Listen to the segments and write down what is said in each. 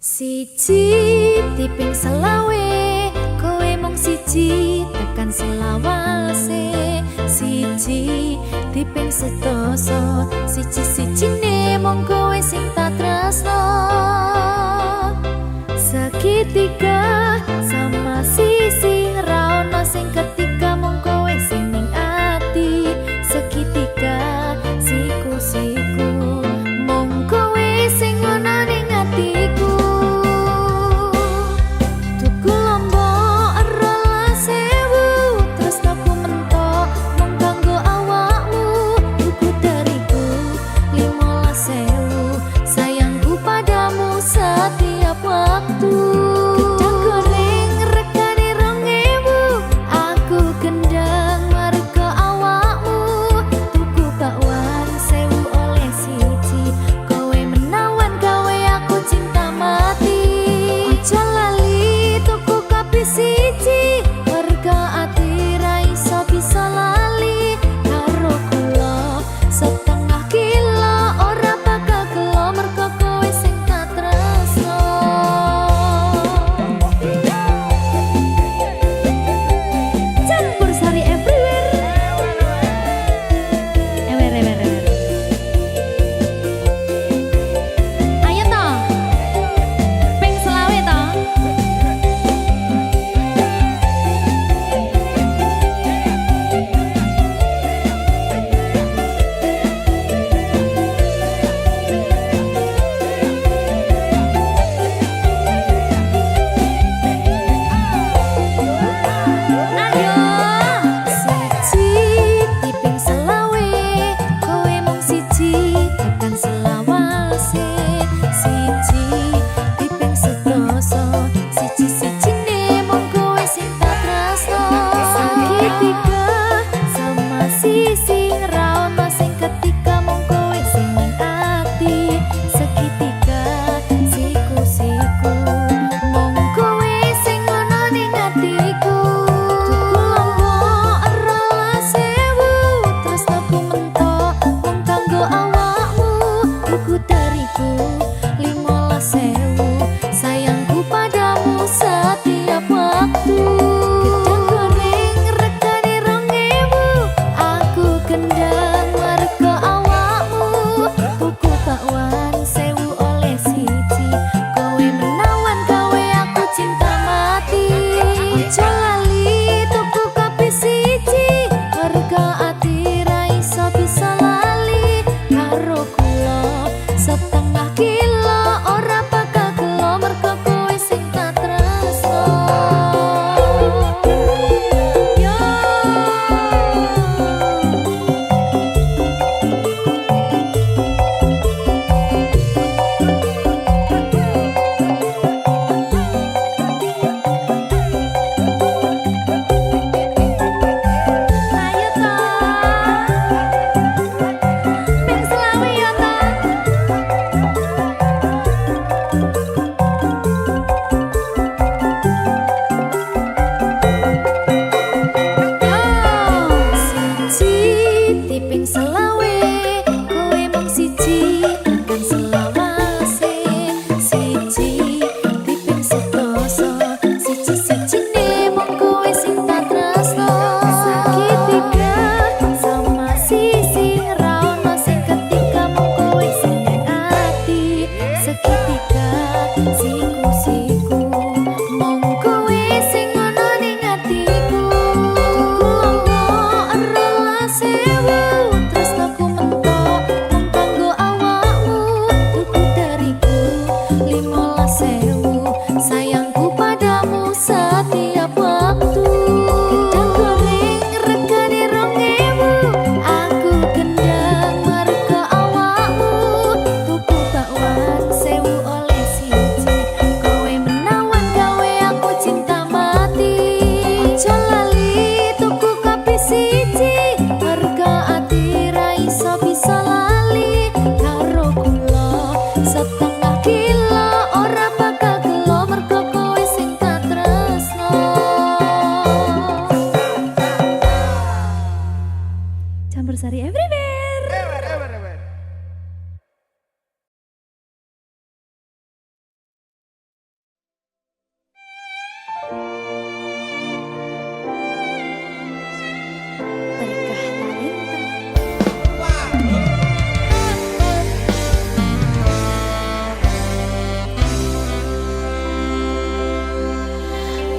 Siji tiping selawe, kowe mung siji tekan selawase. Siji tiping sedasa, siji-sijine mung kowe sing tak tresno. Seketika sama sisi ra ono sing ketika mung kowe sing ning ati. Seketika siku-siku mung kowe sing ono ning atiku. Awakmu, tuku dariku 15.000. seketika siku-siku mung kowe sing ana ning atiku tuku rolas sewu tresnaku mentok mung kanggo awakmu tuku dariku 15.000 sayangku padamu setiap waktu gedang goreng regane 2.000 aku gendang merga awakmu tuku bakwan 1.000 oleh siji kowe menawan gawe aku cinta mati aja lali tuku kopi siji merga ati ra iso bisa lali karo kula setengah kilo ora bakal gelo merga kowe sing tak tresno campur sari everywhere. Berkah talenta.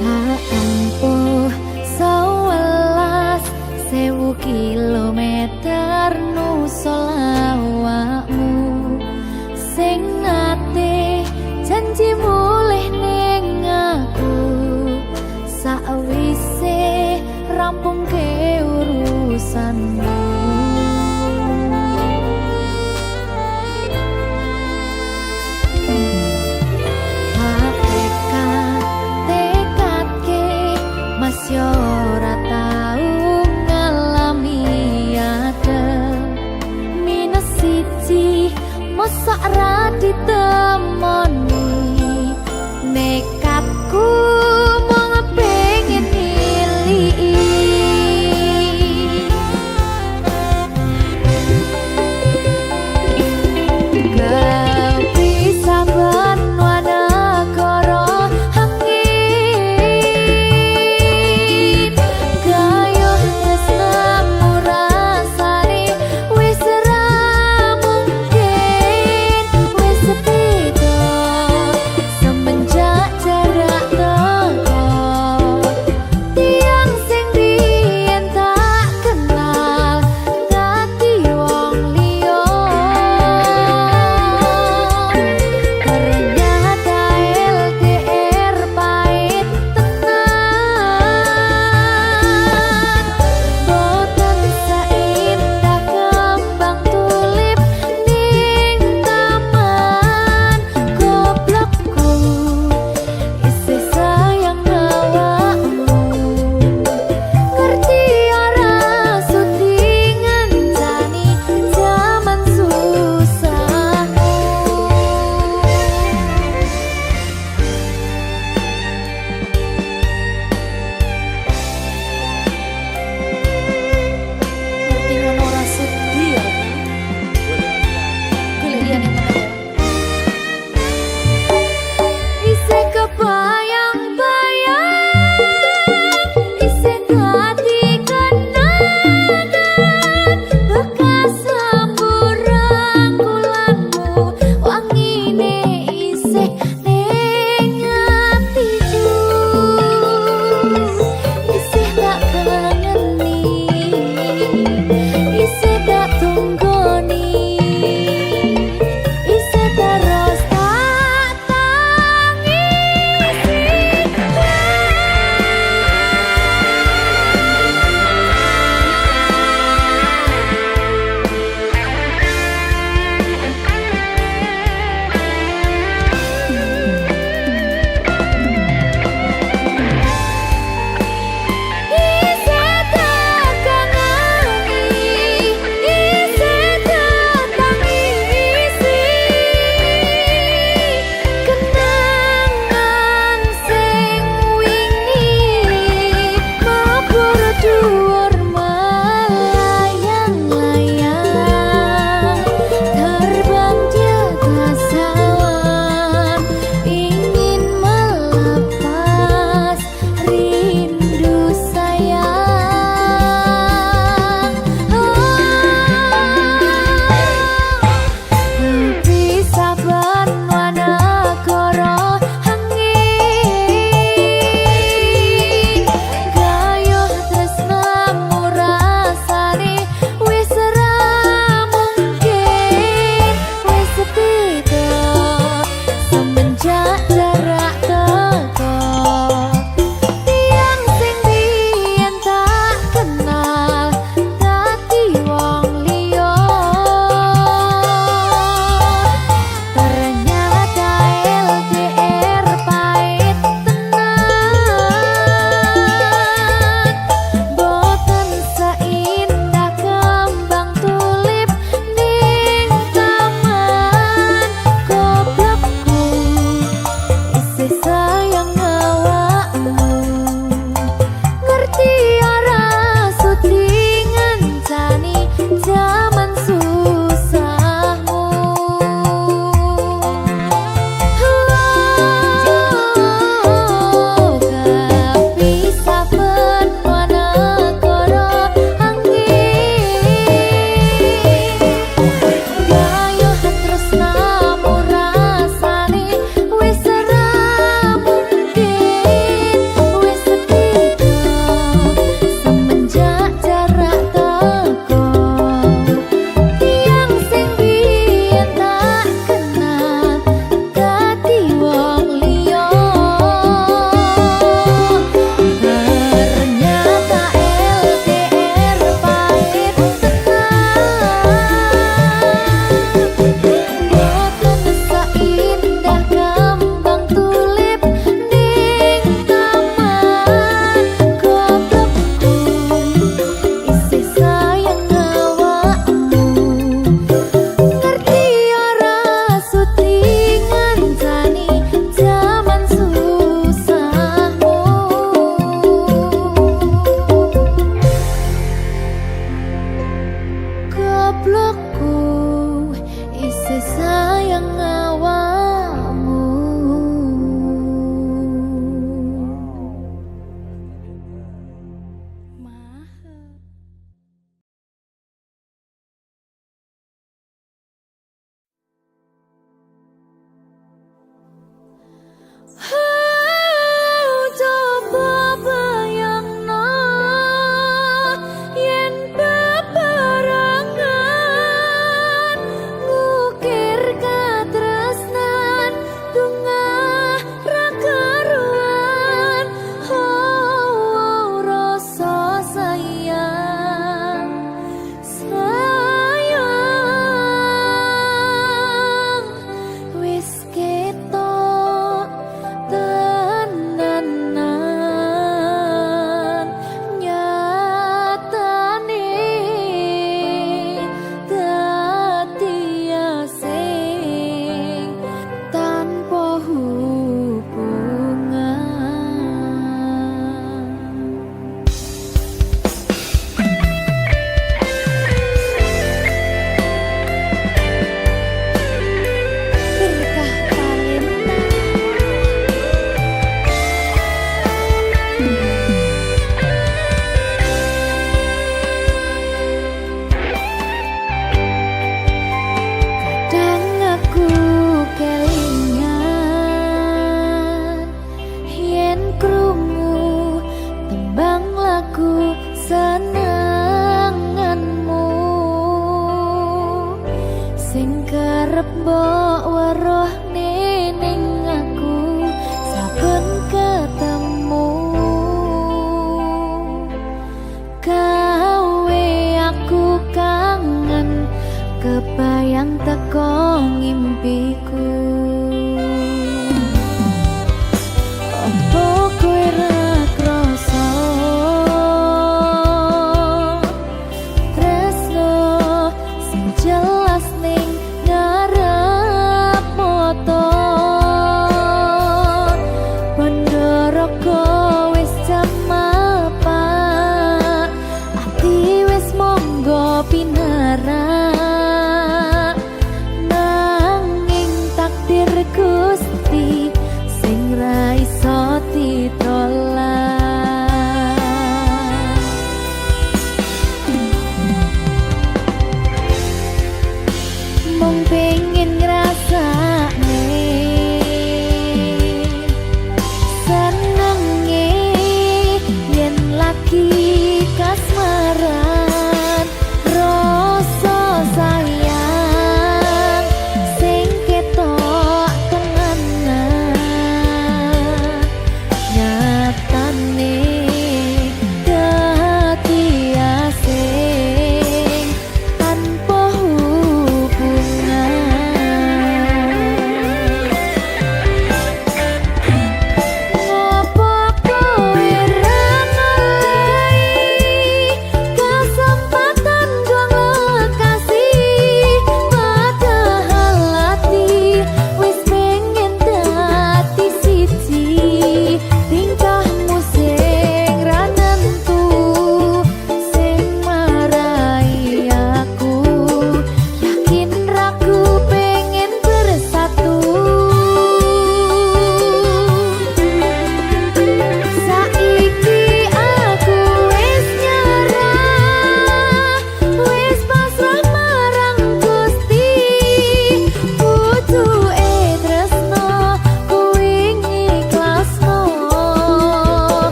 Tak ampuh 11.000 kilometer nusol awakmu sing nate janji mulih ning aku sakwise rampung ke urusanmu Mas yo ora tau ngalami adem minus siji mosok ra ditemoni nekatku mung pengen niliki gak bisa benwanagara angin gayuh tresnamu rasane wis ra mungkin wis Jak jarak teko tiang sing biyen tak kenal dadi wong liya ternyata LDR pahit tenan boten seindah kembang tulip ning taman goblokku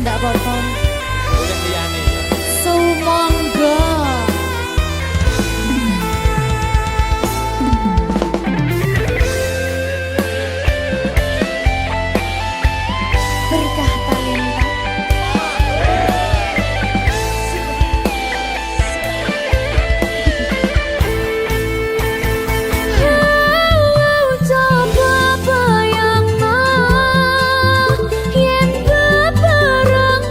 ndak apa-apa. Udah liyane ya. Sumangga. Berkah talenta. Coba bayangno yen bebarengan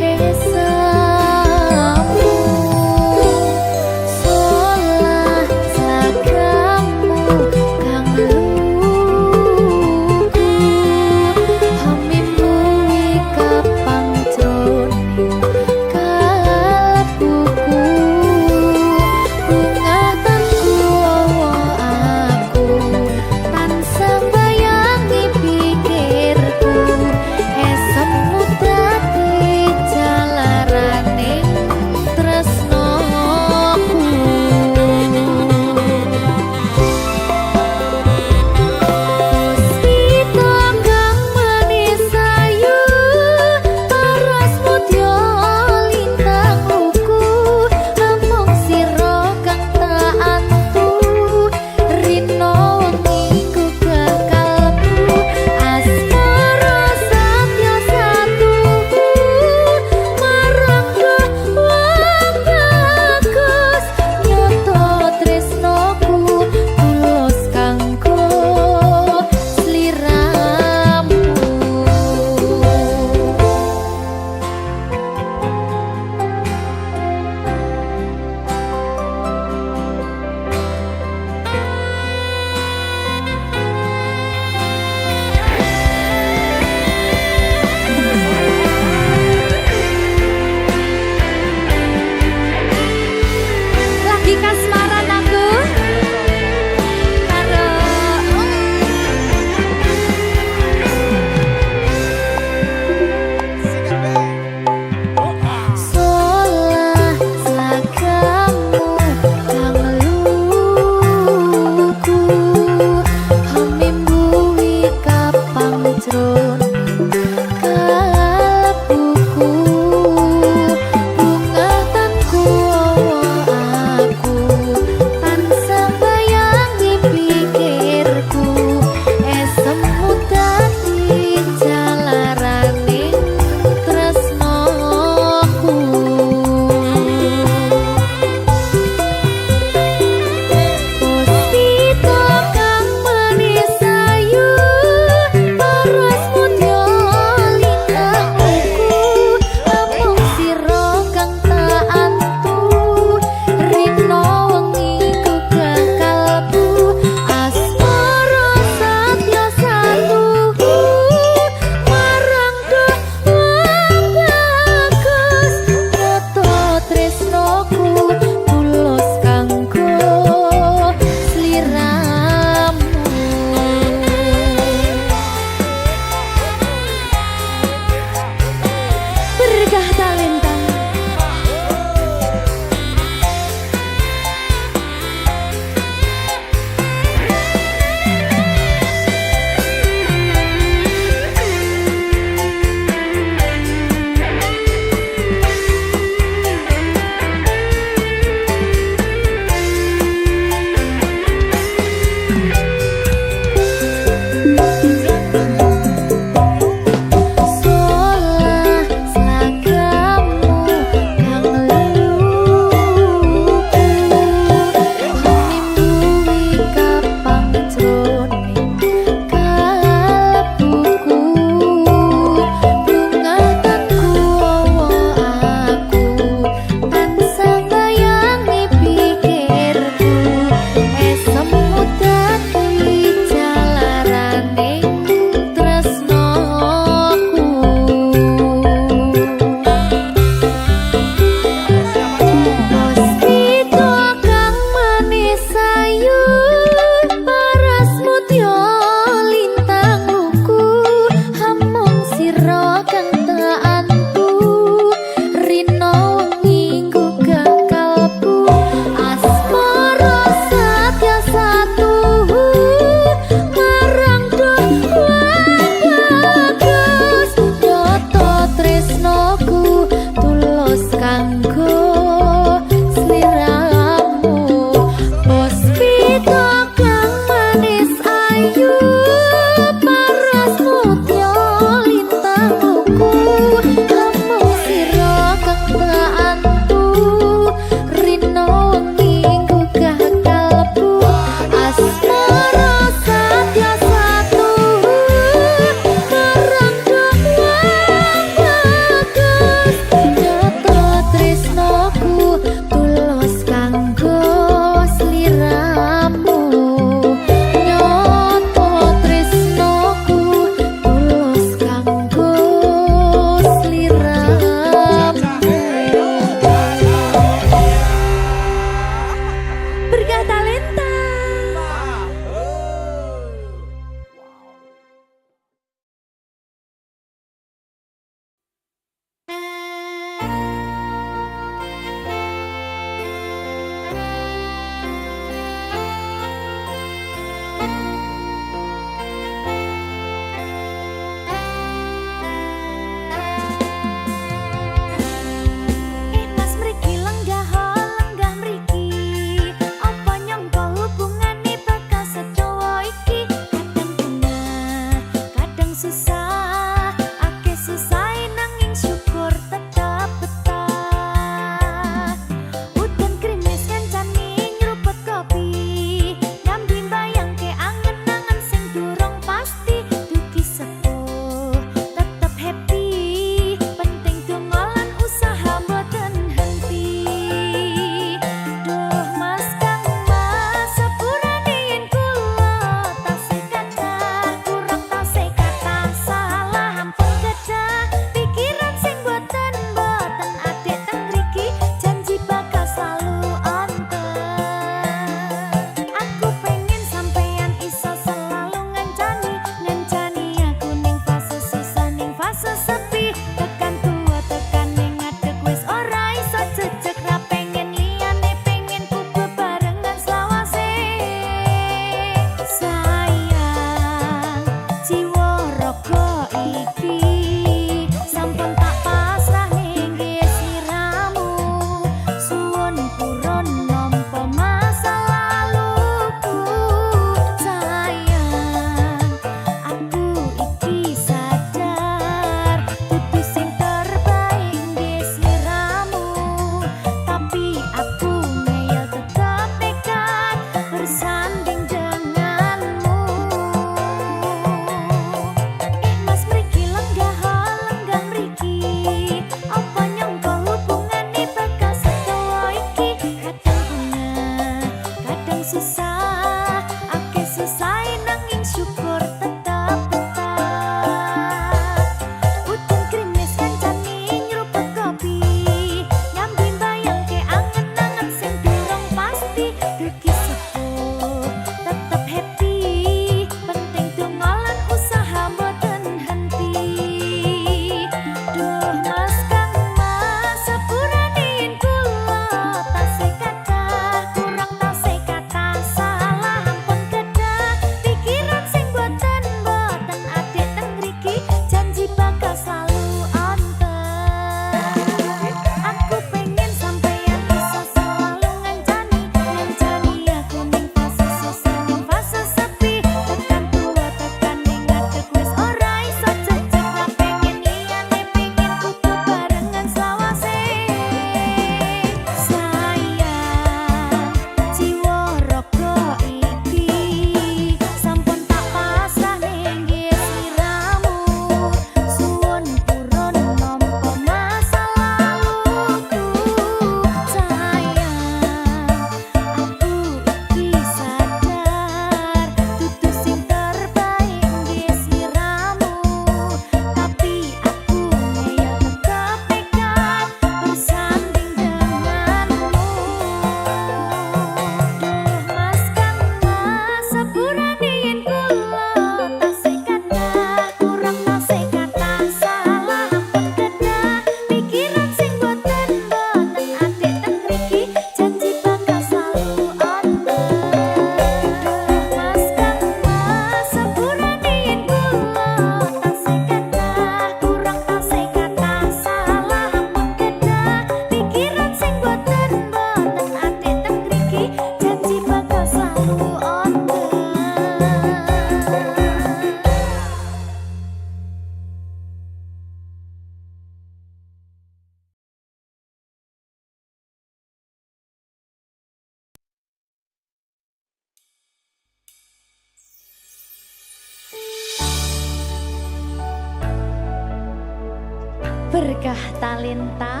Berkah talenta.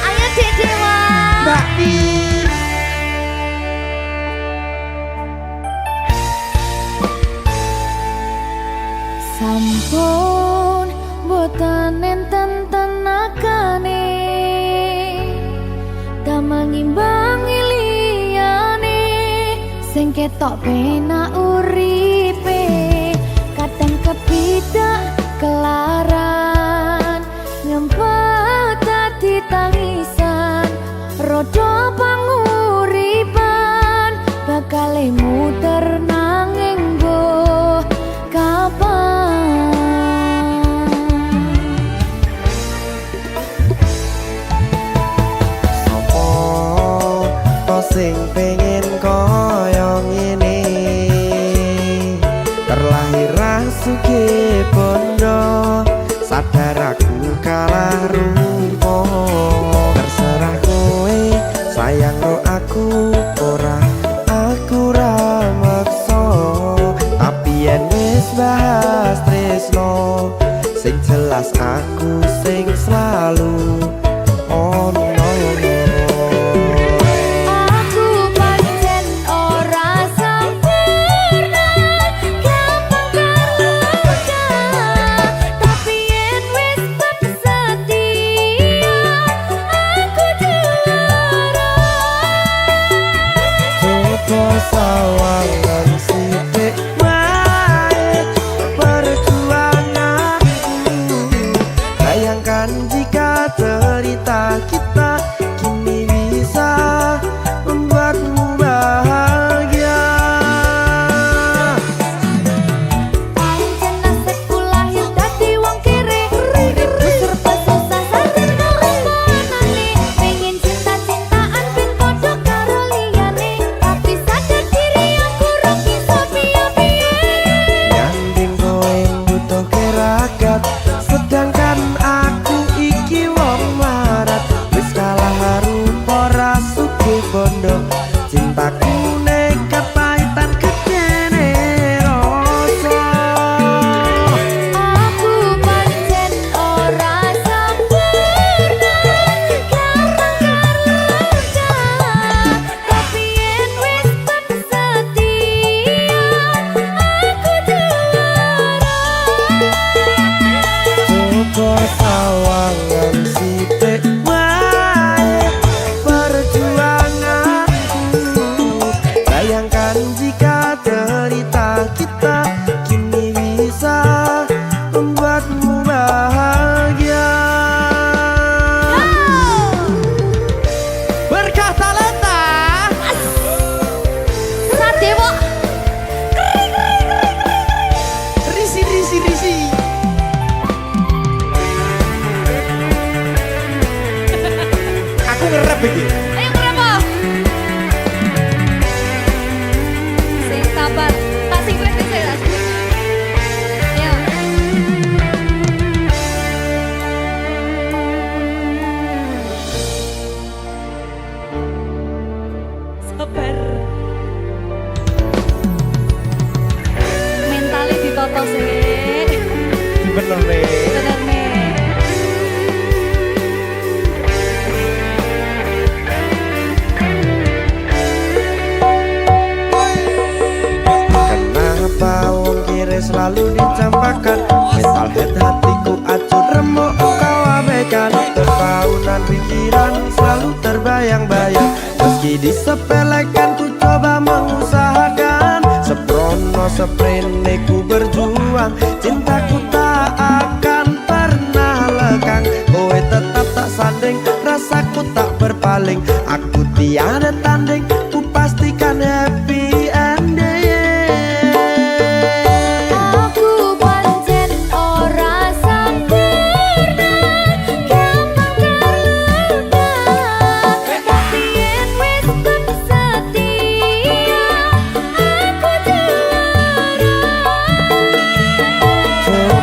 Ayo Dek Dewa. Mbak Di. Sampun boten enten tenagane damang imbangi liyane sing ketok penak uripe kadang kepidak kelaran ngempet dadi tangisan rodo panguripan bakal muter nanging mbok kapan. Sing pengen koyo ngene terlahir rasuke bondo sadar aku kalah rumpo terserah kowe sayang ro aku ora aku ra maksa tapi yen wis bahas tresno sing jelas aku sing selalu ono. Sawangan sithik wae perjuanganku bayangkan jika cerita kita kini bisa membuatmu bahagia. Pancen nasibku lahir dadi wong kere uripku serba susah sadar kepanane pengen cinta-cintaan ben padha karo liyane tapi sadar diri aku ora bisa piye-piye. Nyanding kowe butuh keragat sedangkan aku iki wong marat wis kalah rupa rasuke bondo cintaku nekat pahitan kekene rasa. Aku pancen ora sempurna gampang tapi yen wis setia aku juara. Coba sawangan sithik wae perjuanganku bayangkan jika cerita kita kini bisa membuatmu bahagia. Berkah talenta Sadewo risi. Aku ngerep iki. ayo kenapa? Sing sabar, tak sing kritis ya. Ya. Sabar. Mentali ditoto sih. Bener nih. Bener nih. Kenapa wong kiri selalu dicampakkan mental head hatiku acur remuk kau abaikan terpaunan pikiran selalu terbayang-bayang meski disepelekan ku coba mengusahakan seprono seprene ku berjuang cintaku tak akan pernah lekang kowe tetap tak sanding rasaku tak berpaling aku tiada tanding ku pastikan happy ending. Aku pancen ora sempurna gampang terluka tapi yen wis setia aku juara.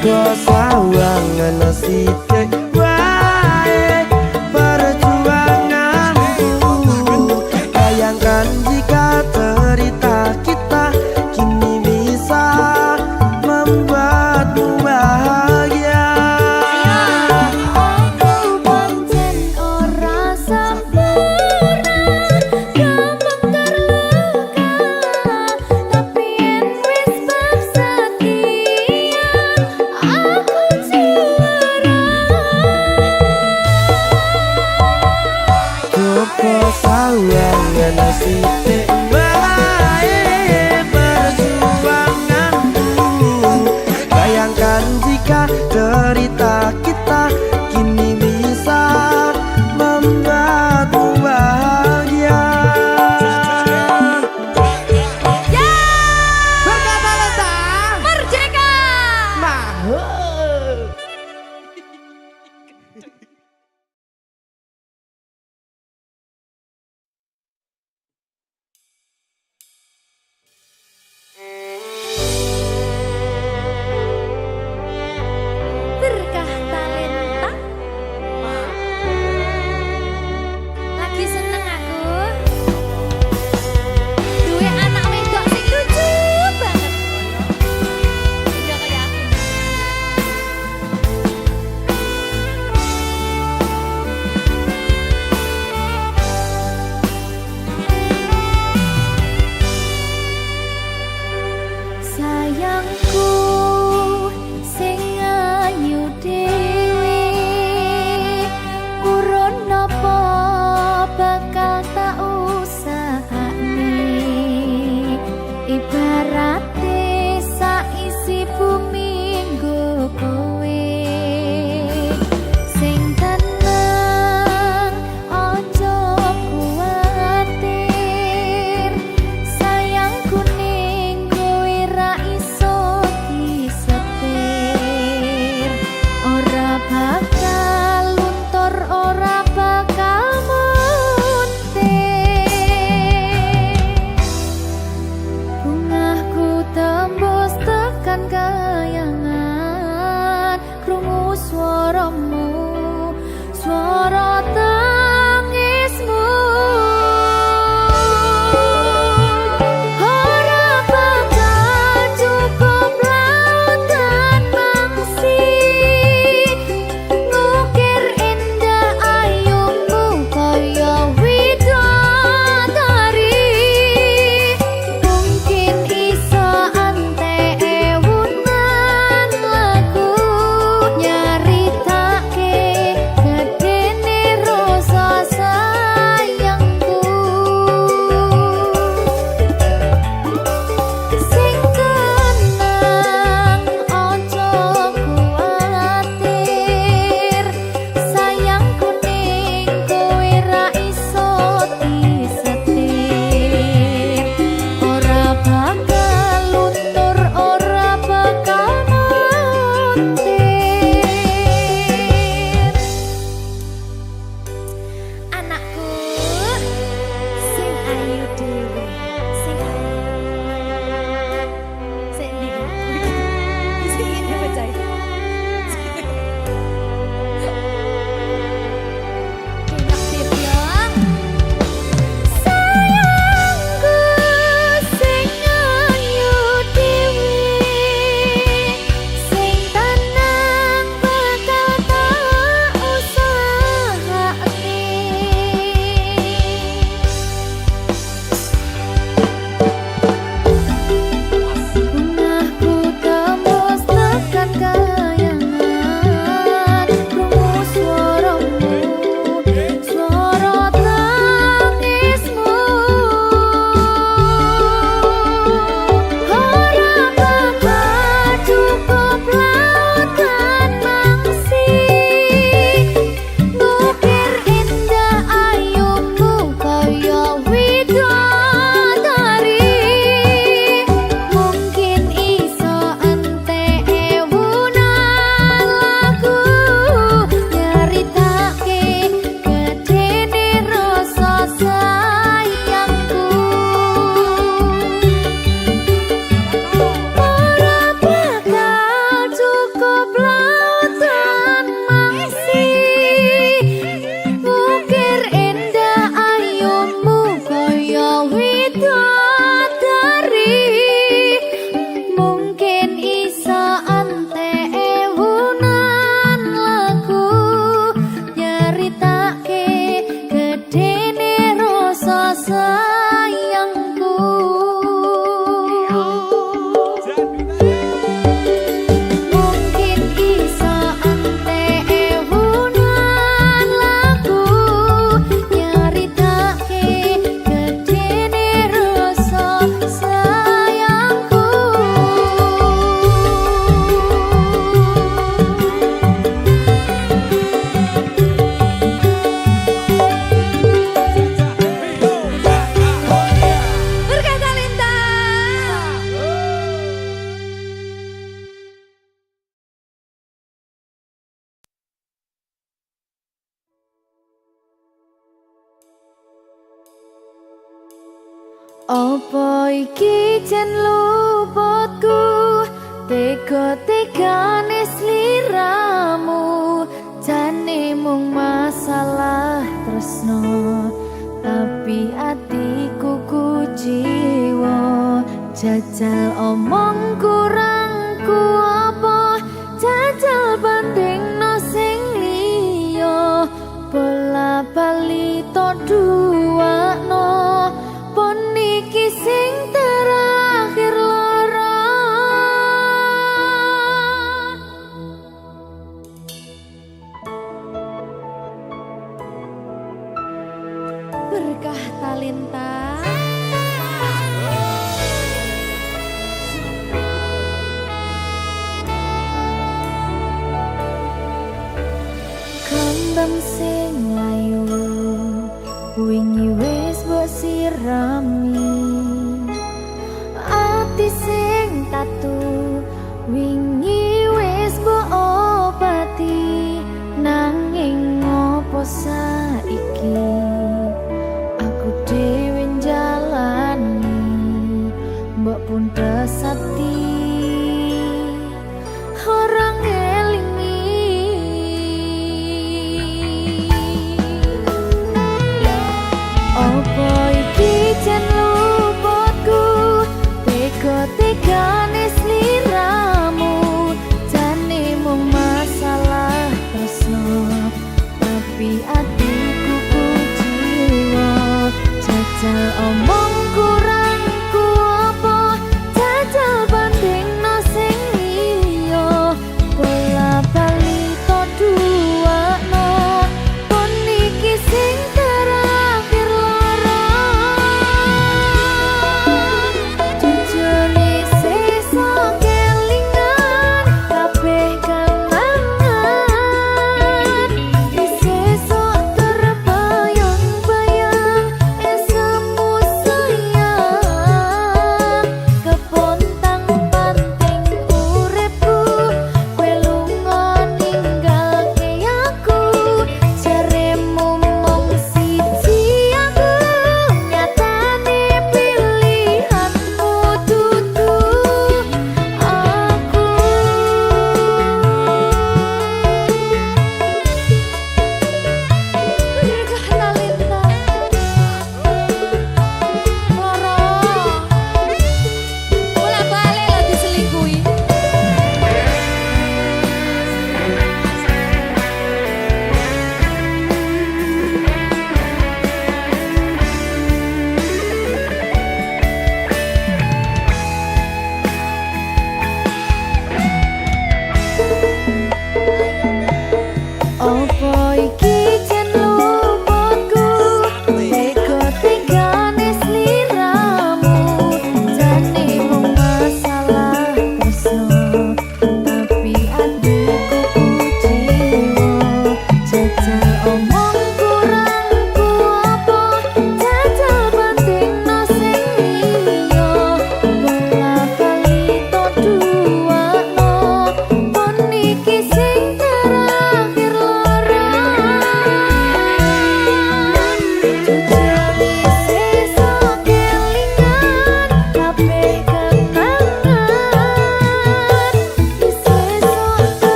Coba sawangan sithik wae perjuanganku bayangkan jika cerita kita kini bisa membuatmu bahagia. Dek bae perjuanganku. Bayangkan jika cerita kita kini bisa membuatmu bahagia. Ya, Berkata Lesta merdeka. Mahal. Berkah talenta. Lagi seneng aku. Duwe anak wedok sing lucu banget. Udah kayak aku. Sayangku sing ayu dhewe urun napa bakal tak usahane ibarate saisi bumi nggo kowe sing tenang aja kuwatir sayangku ning kowe ra iso disetir ora bakal luntur ora bakal muntir bungahku tembus tekan kayangan krungu swaramu swara tangismu ora bakal cukup lautan mangsi ngukir indah ayumu kaya widodari mungkin iso antek ewunan lagu nyaritake gedene rasa sayangku sing tenang aja kuwatir sayangku ning kowe ra iso disetir ora bakal luntur ora bakal muntir anakku sing ayu dhewe sing sing ndi sing ini bacai enak ya sayangku sing ayu dhewe sing tenang bakal tak usahane bungahku tembus tekan kayangan krungu swaramu swara tangismu ora bakal cukup lautan mangsi ngukir indah ayumu kaya widodari mungkin iso entek ewunan lagu nyaritake gedene rasa sayangku ora bakal cukup lautan mangsi ngukir indah ayumu kaya widodari mungkin iso entek ewunan lagu nyaritake gedene rasa sayangku mungkin iso entek ewunan lagu nyaritake gedene Apa iki jen luputku, tega-tegane sliramu, jane mung masalah tresno, tapi atiku kuciwa. Jajal omong kurangku apa, jajal bandingno sing liya, bola bali to duwakno, pon iki sing terakhir lara. Berkah talenta. Kembang sing layu wingi wis mbok sirami, ati sing tatu wingi wis mbok obati, nanging ngopo saiki aku dhewe njalani, mbok pun desati orang ngelingi. Apa iki jen luputku, tega-tegane sliramu, jane mung masalah tresno, tapi atiku kuciwa. Jajal omong kurangku apa, jajal bandingno sing liya, bola bali to duwakno, pon iki sing terakhir lara. Jujune sesuk kelingan kabeh kenangan, sesuk terbayang-bayang esemu sayang.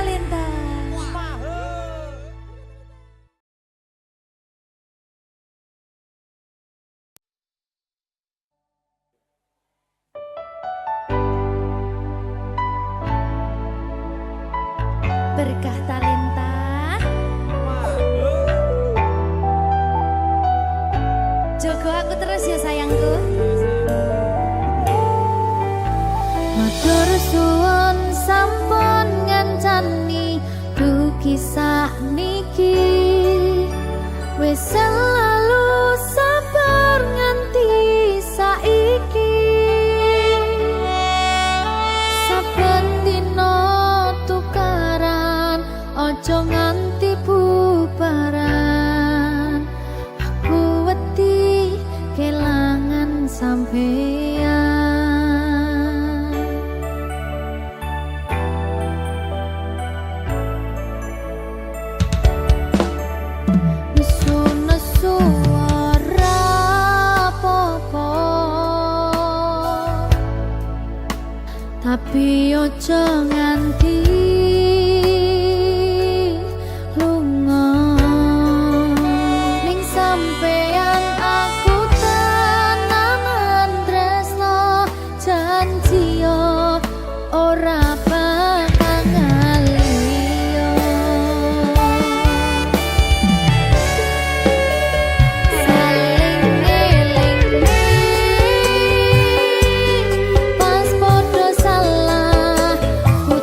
Talenta. Berkah talenta. Jogo aku terus ya sayangku. Matur suwun sampun ngancani ku kisah niki wis selalu sabar nganti saiki. Saben dina tukaran ojo nganti bubaran. Aku wedi kelangan sampeyan. Nesu-nesu ora apa-apa, tapi ojo nganti lunga. Ning sampeyan aku tenanan tresno, janji yo ora bakal ngaliyo. Saling ngelingi pas podo salah, ku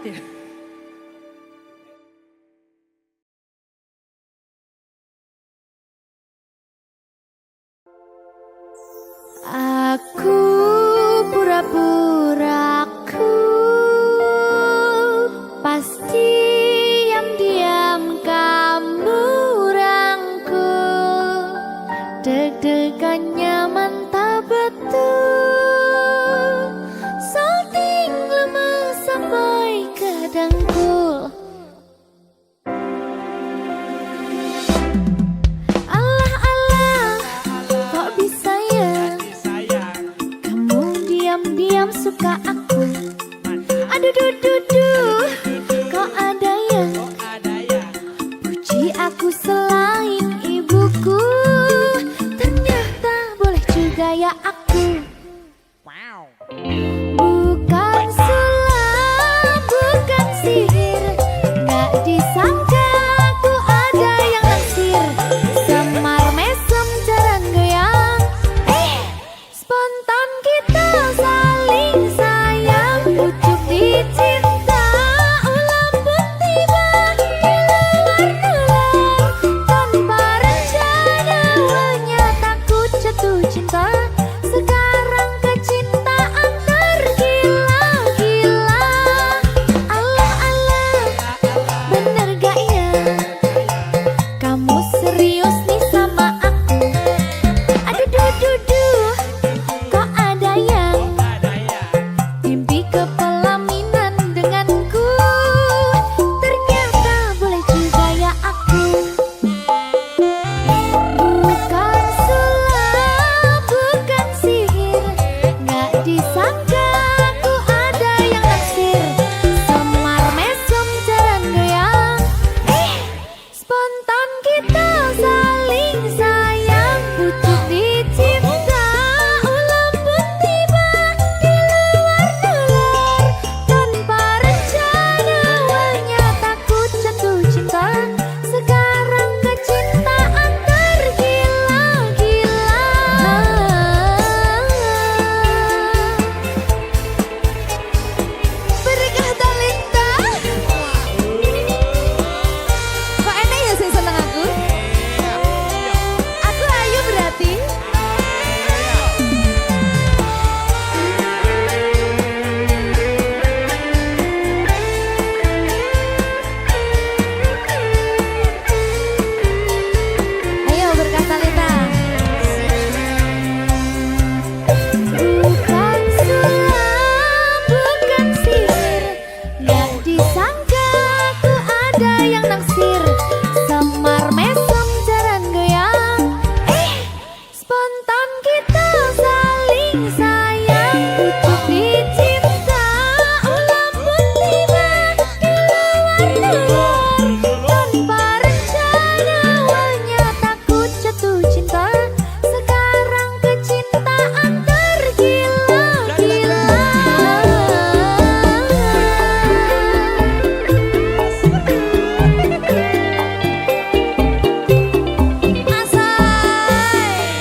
berat ya. Aku pura-pura aku pasti diam-diam kamu rangkul, deg-degannya mantap betul, salting lemas sampai ke dengkul. Allah-Allah, kok bisa ya kamu diam-diam suka aku? Aduh duh duh duh, kok ada yang puji aku selain ibuku? Ternyata boleh juga ya aku. Bukan sulap, bukan sihir, gak disangka aku ada yang naksir. Semar mesem jalan goyang, spontan kita saling sayang, pucuk dicinta, ulam pun tiba diluar-luar. Tanpa rencana awalnya takut jatuh cinta, sekarang kecintaan tergila-gila. Allah-Allah, bener gak ya kamu serius nih sama aku? Aduh duh duh duh, kok ada yang mimpi ke pelaminan denganku? Ternyata boleh juga ya aku. Bukan sulap, bukan sihir, gak disangka aku ada yang naksir. Semar mesem jalan goyang, spontan kita saling sayang, pucuk dicinta, ulam pun tiba diluar-luar. Tanpa rencana awalnya takut jatuh cinta, sekarang kecintaan tergila-gila. Berkah talenta. Kok enak ya sih seneng aku? Aku ayu berarti. Ayo berkah talenta. Bukan sulap, bukan sihir, gak disangka aku ada yang naksir. Semar mesem jalan goyang, spontan kita saling sayang, pucuk dicinta, ulam pun tiba diluar-luar. Tanpa rencana awalnya takut jatuh cinta, sekarang kecintaan tergila-gila. Asai.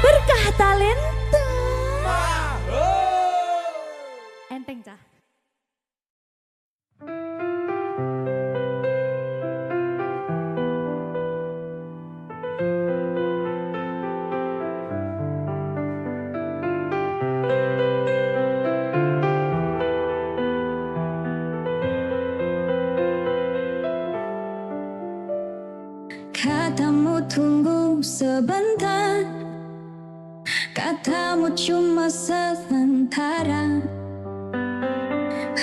berkah talenta. Enteng cah. Katamu tunggu sebentar, katamu cuma sementara.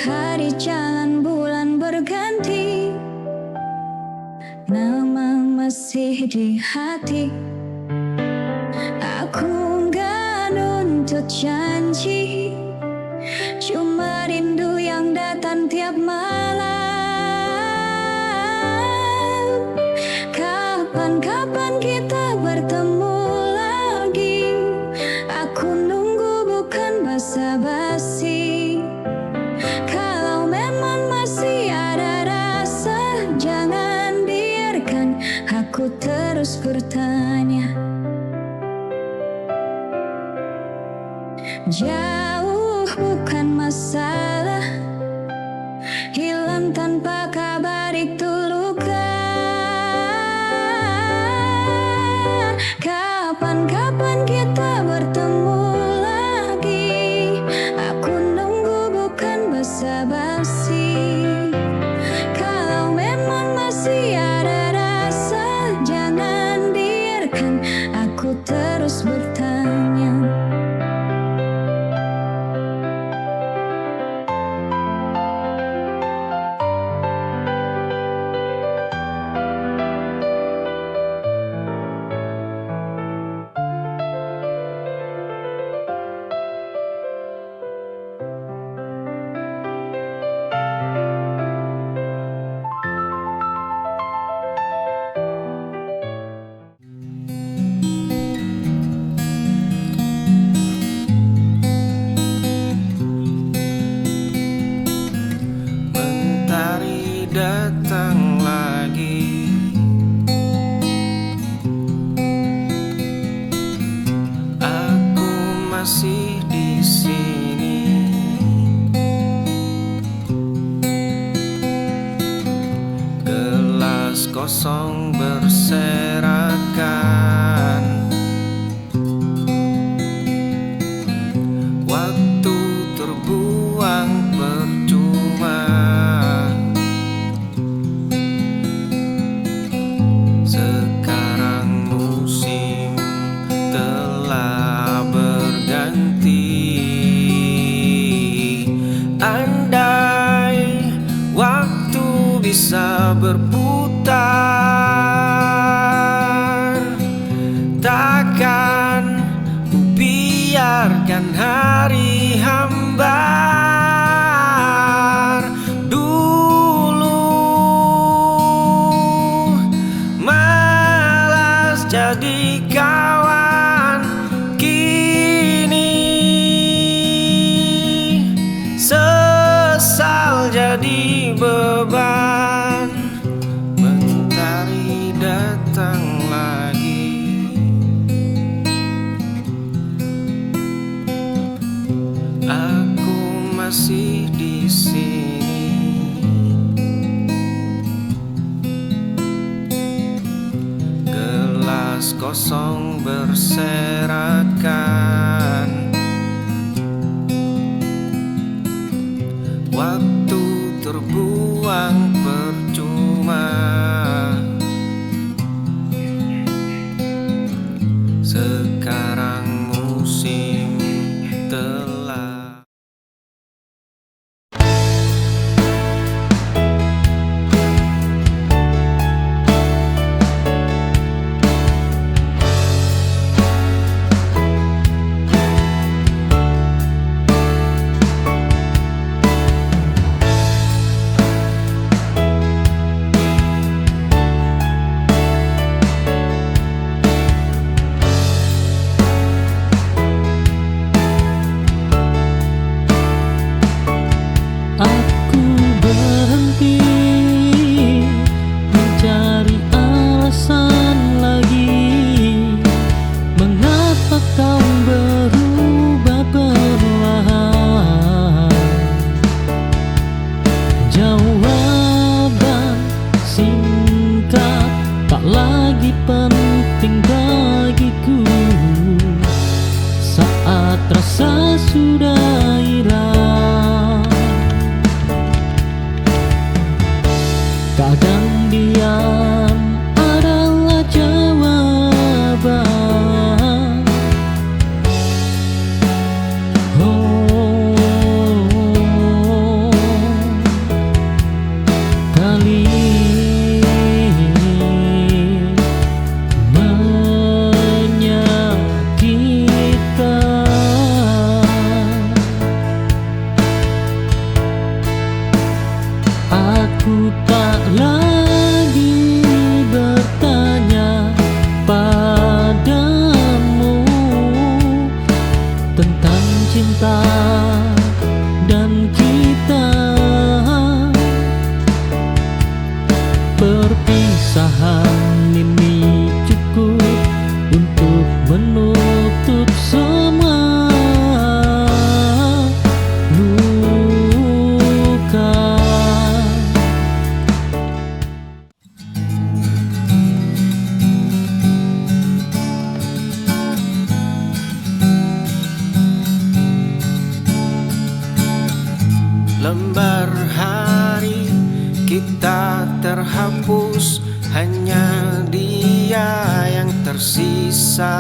Hari jalan bulan berganti, nama masih di hati. Aku nggak nuntut janji, cuma rindu yang datang tiap malam. Kapan kita bertemu lagi? Aku nunggu bukan basa-basi. Kalau memang masih ada rasa, jangan biarkan aku terus bertanya. Jauh bukan masalah, hilang tanpa kabar itu luka. Kapan kita bertemu lagi? Aku nunggu bukan basa-basi. Kalau memang masih ada rasa, jangan biarkan aku terus bertanya. Mentari datang lagi, aku masih di sini. Gelas kosong berserakan, waktu terbuang percuma. Sekarang musim telah berganti. Andai waktu bisa berputar, takkan ku biarkan hari hambar. Dulu malas jadi kawan, kini sesal jadi beban. Mentari datang lagi. akan berubah perlahan. Jawaban singkat tak lagi penting bagiku saat rasa sudah hilang. Kadang diam adalah jawaban. Oh, kali menyakitkan. Aku tak lagi bertanya padamu tentang cinta dan kita. Perpisahan ini cukup untuk menutup semua luka. Lembar hari kita terhapus, hanya dia yang tersisa.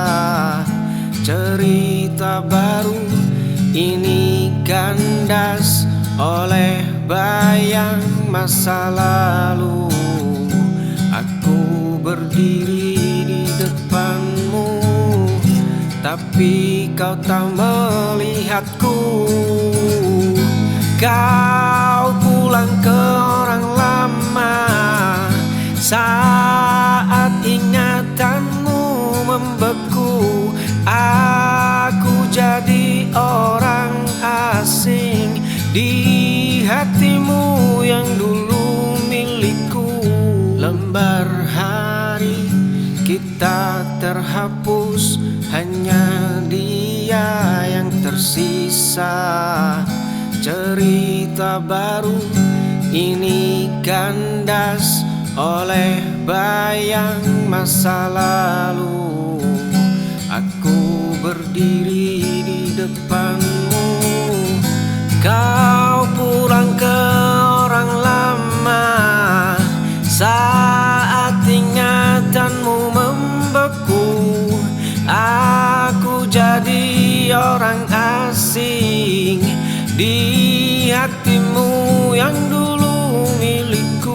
Cerita baru ini kandas oleh bayang masa lalu. Aku berdiri di depanmu, tapi kau tak melihatku. Kau pulang ke orang lama saat ingatanmu membeku. Aku jadi orang asing di hatimu yang dulu milikku. Lembar hari kita terhapus, hanya dia yang tersisa. Cerita baru ini kandas oleh bayang masa lalu. Aku berdiri di depanmu, kau pulang ke orang lama saat ingatanmu membeku. Aku jadi orang asing di hatimu yang dulu milikku.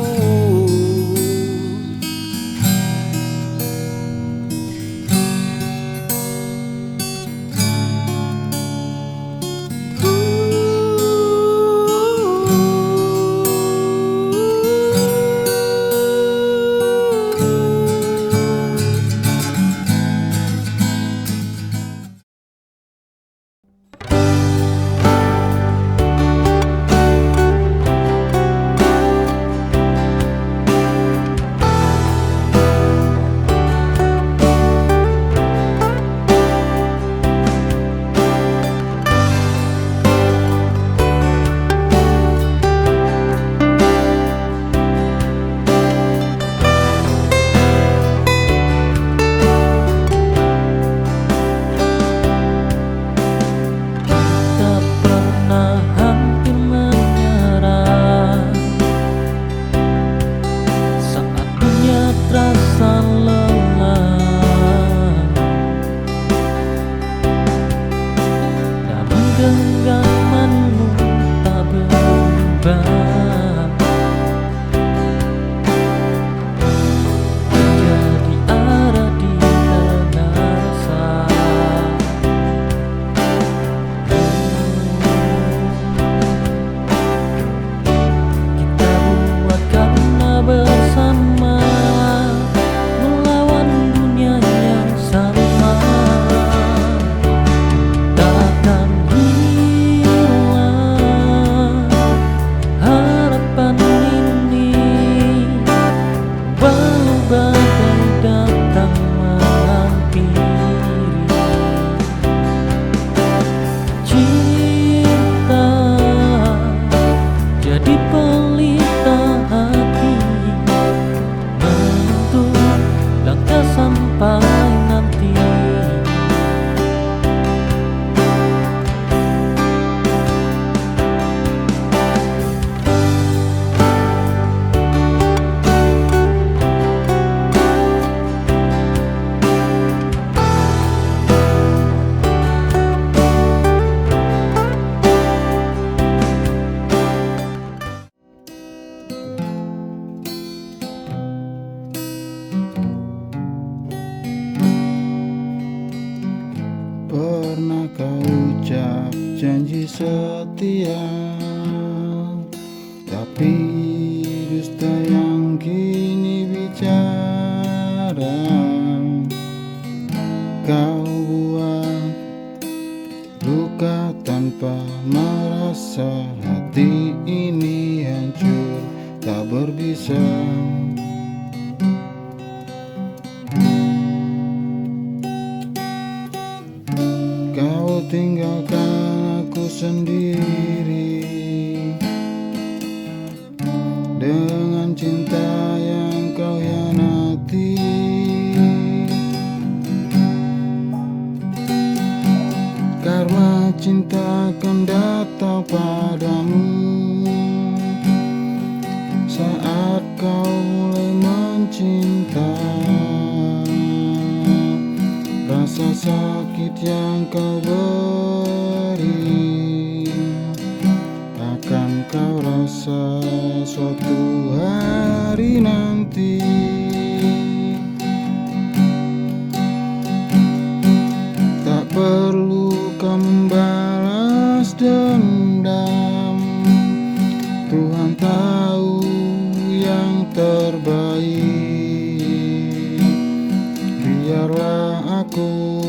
pernah kau ucap janji setia, tapi dusta yang kini bicara kau buat luka tanpa merasa. Hati ini hancur tak berbisa. Kau tinggalkan aku sendiri dengan cinta yang kau hianati. Karena cinta akan datang padamu saat kau mulai mencinta. Rasa sakit yang kau beri akan kau rasa suatu hari nanti. Tak perlu kau membalas dendam, Tuhan tahu yang terbaik. Biarlah aku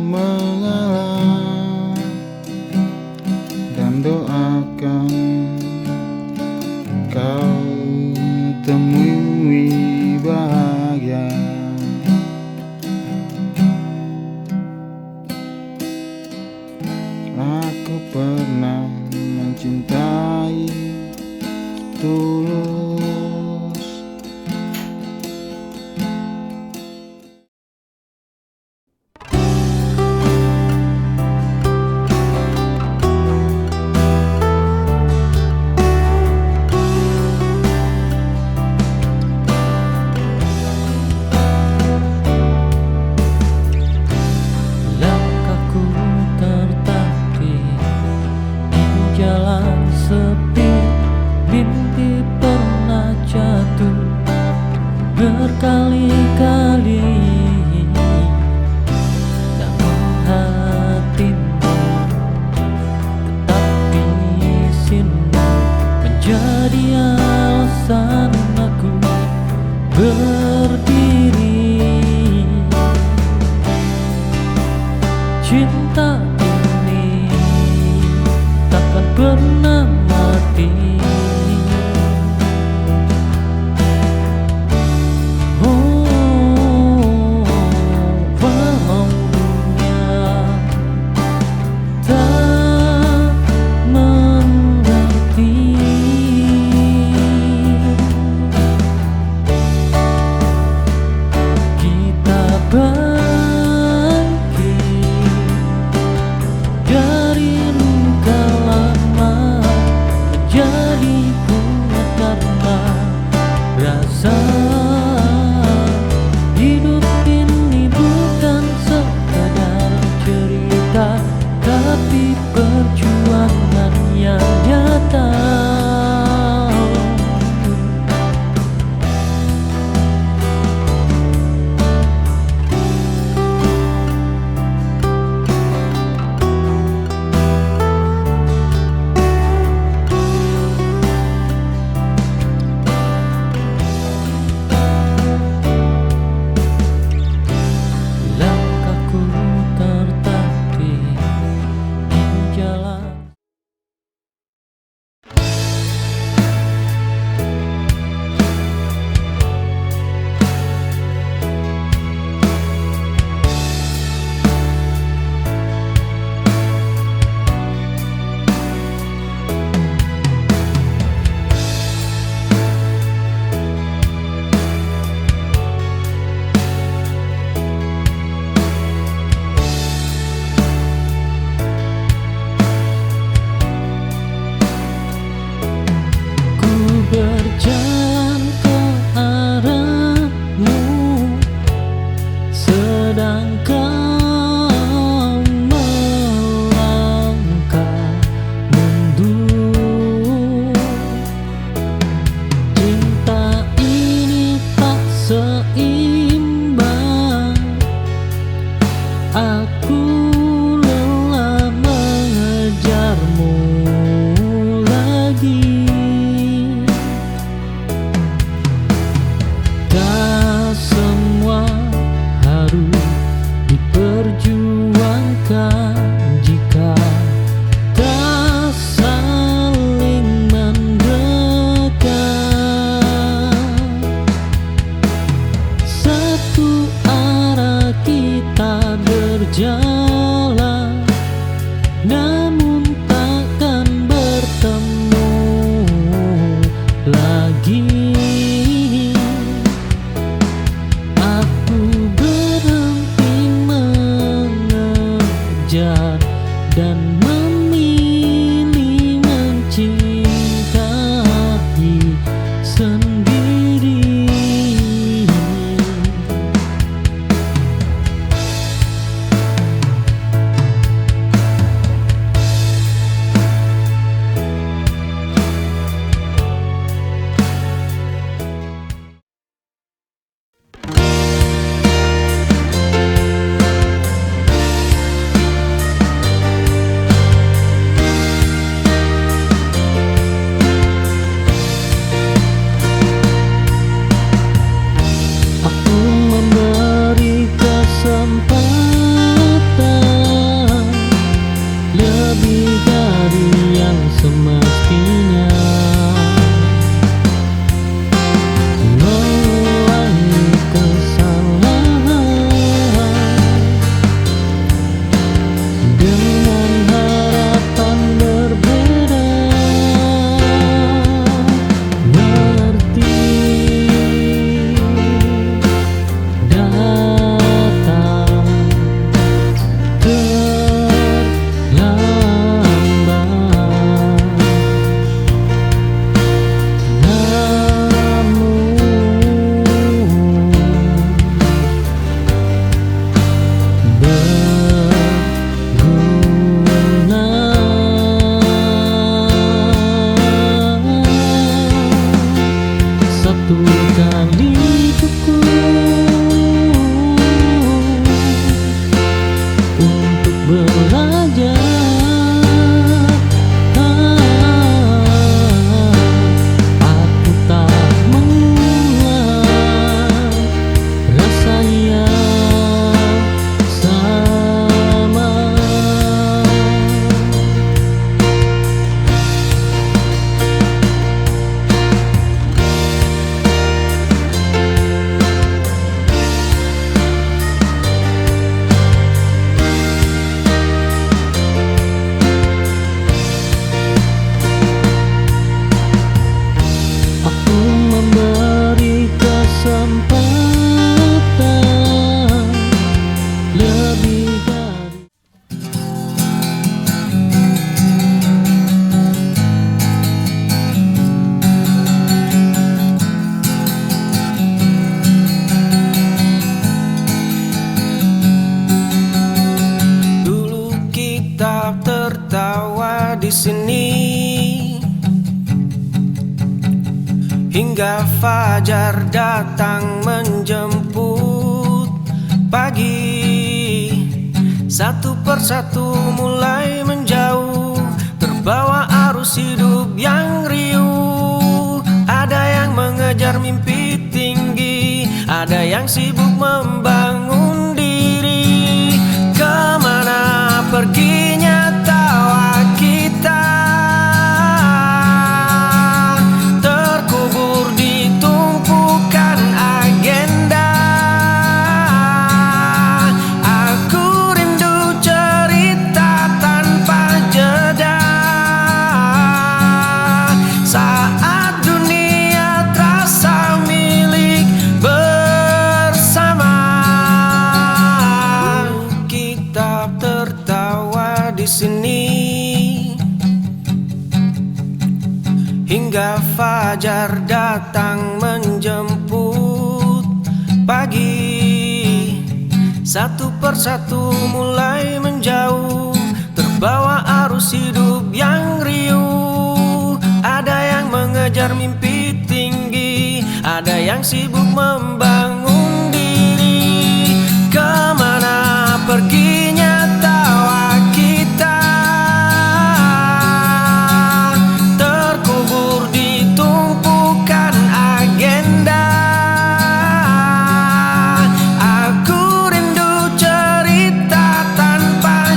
mengalah dan doakan kau temui bahagia. Aku pernah mencintai tulus. Langkahku tertatih di jalan sepi, mimpi pernah jatuh berkali-kali. Namun hatimu tetap di sini, menjadi alasan aku berdiri. Cinta ini takkan pernah mati. Oh, walau dunia tak mengerti, kita bangkit dari luka lama menjadi Bukan jika tak saling mendekat, satu arah kita berjalan, namun takkan bertemu lagi. Aku berhenti mengejar dan memilih mencintai sendiri. Aku memberi kesempatan lebih dari yang semestinya, mengulangi kesalahan dengan harapan berbeda. Ngerti datang terlambat, namun satu kali cukup untuk belajar. Aku tak mengulang rasa yang sama. Aku memberi kesempatan lebih dari. Dulu kita tertawa di sini hingga fajar datang menjemput pagi. Satu persatu mulai menjauh, terbawa arus hidup yang riuh. Ada yang mengejar mimpi tinggi, ada yang sibuk membangun diri. Kemana perginya tawa kita, terkubur di tumpukan agenda. Aku rindu cerita tanpa jeda, saat dunia terasa milik bersama. Kita tertawa di sini hingga fajar datang menjemput pagi. Satu persatu mulai menjauh, terbawa arus hidup yang riuh. Ada yang mengejar mimpi tinggi, ada yang sibuk membangun diri. Kemana perginya tawa kita, terkubur di tumpukan agenda. Aku rindu cerita tanpa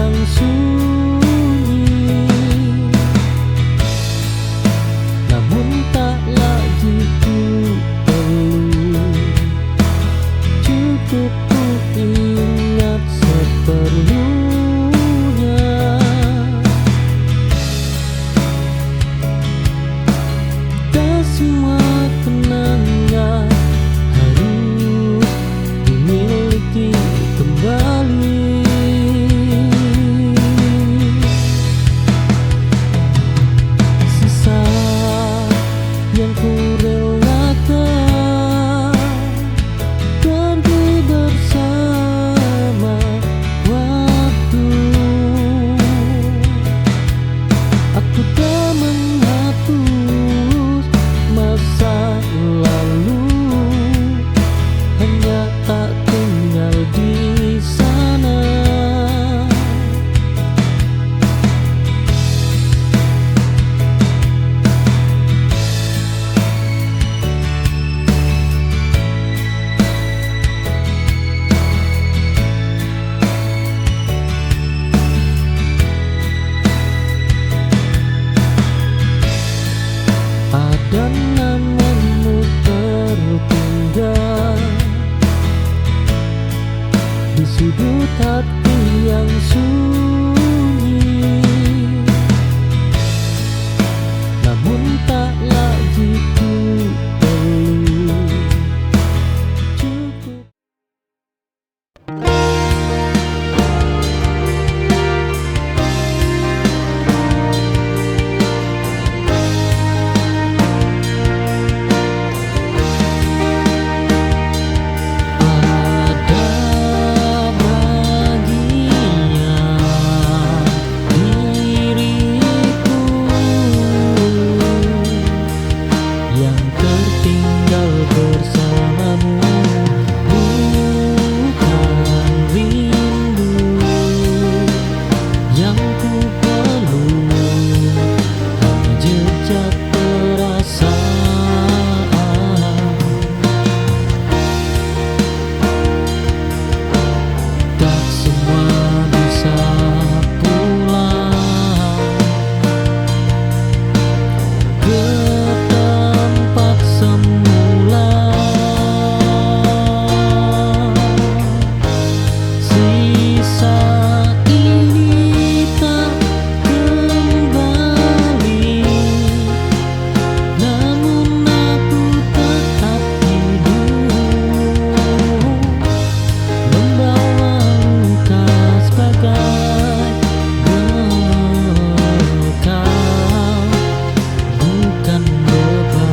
yang sunyi, namun tak lagi ku perlu. Cukup ku ingat seperlunya. Tak semua kenangan harus dimiliki kembali. Sisa yang ku relakan pergi bersama waktu. Aku tak menghapus masa lalu, hanya tak tinggal di sana. Ada namamu tertinggal di sudut hati yang sunyi, namun tak lagi ku perlu. Cukup. Ada bagian diriku yang tertinggal bersamamu, bukan rindu yang ku perlu, hanya jejak perasaan. Tak semua bisa pulang ke tempat semula. Sisa ini tak kembali, namun aku tetap hidup, membawa luka sebagai bekal, bukan beban.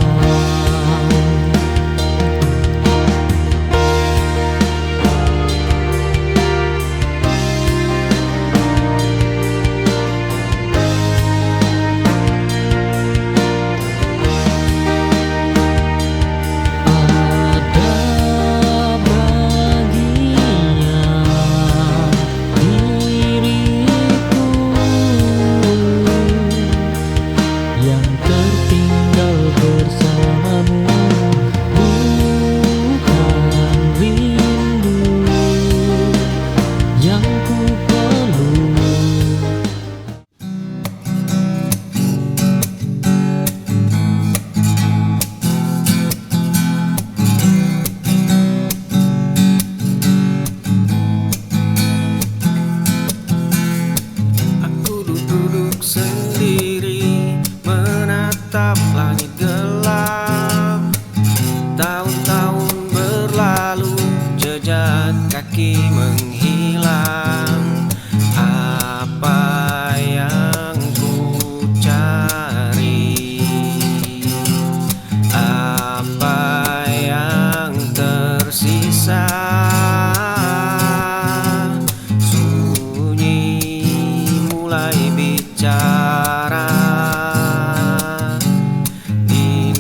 Ada bagian diriku yang tertinggal bersamamu, bukan rindu yang ku perlu. Aku duduk sendiri menatap langit gelap. Tahun-tahun berlalu, jejak kaki menghilang. Apa yang ku cari? Apa yang tersisa? Sunyi mulai bicara, di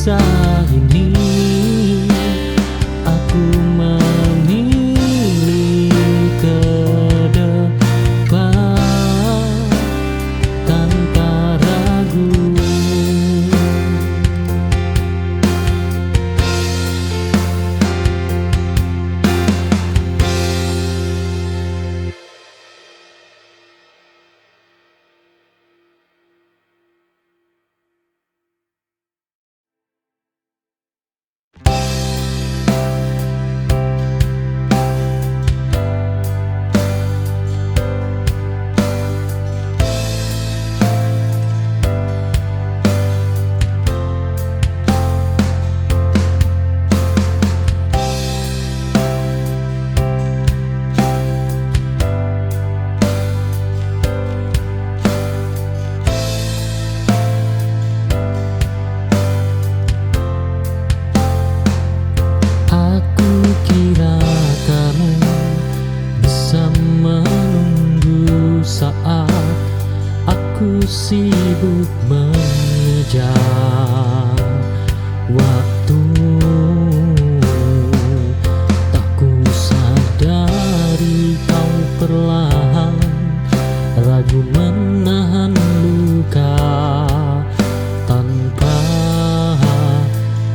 kisah ini aku memilih ke depan tanpa ragu. Aku kira kamu bisa menunggu saat aku sibuk mengejar waktu. Tak ku sadari kau perlahan ragu menahan luka tanpa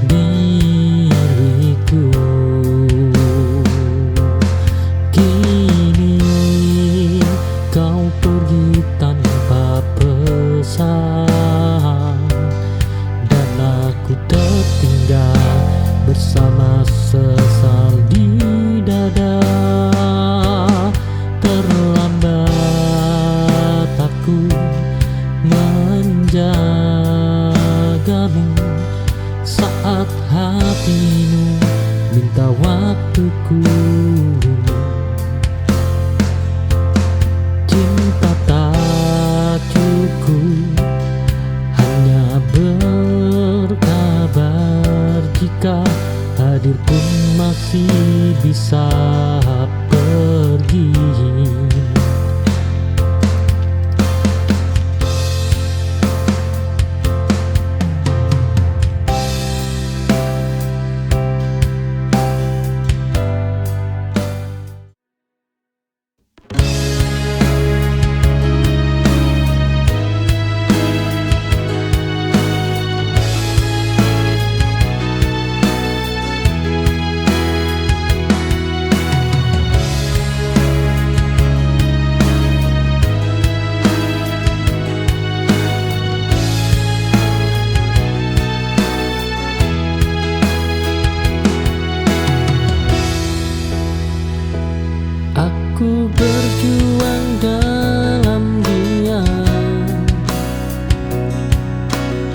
diriku. Kini kau pergi tanpa pesan dan aku tertinggal bersama sesal di dada. Terlambat aku menjagamu saat hatimu minta waktuku. Cinta tak cukup hanya berkabar, jika hadir pun masih bisa pergi. Aku berjuang dalam diam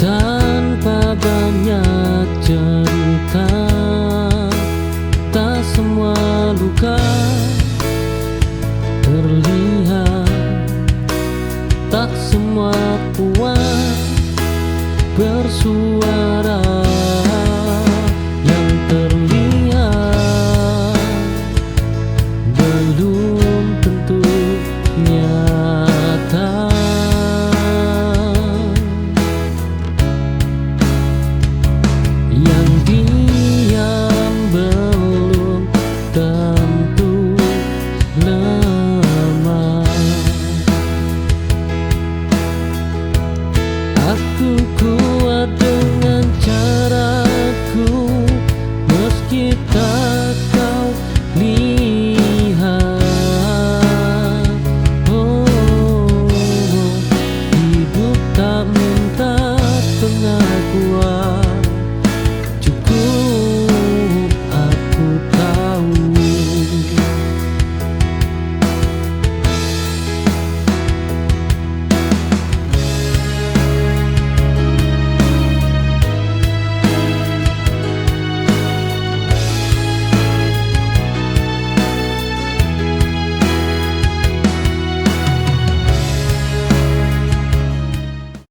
tanpa banyak cerita. Tak semua luka terlihat, tak semua kuat bersuara.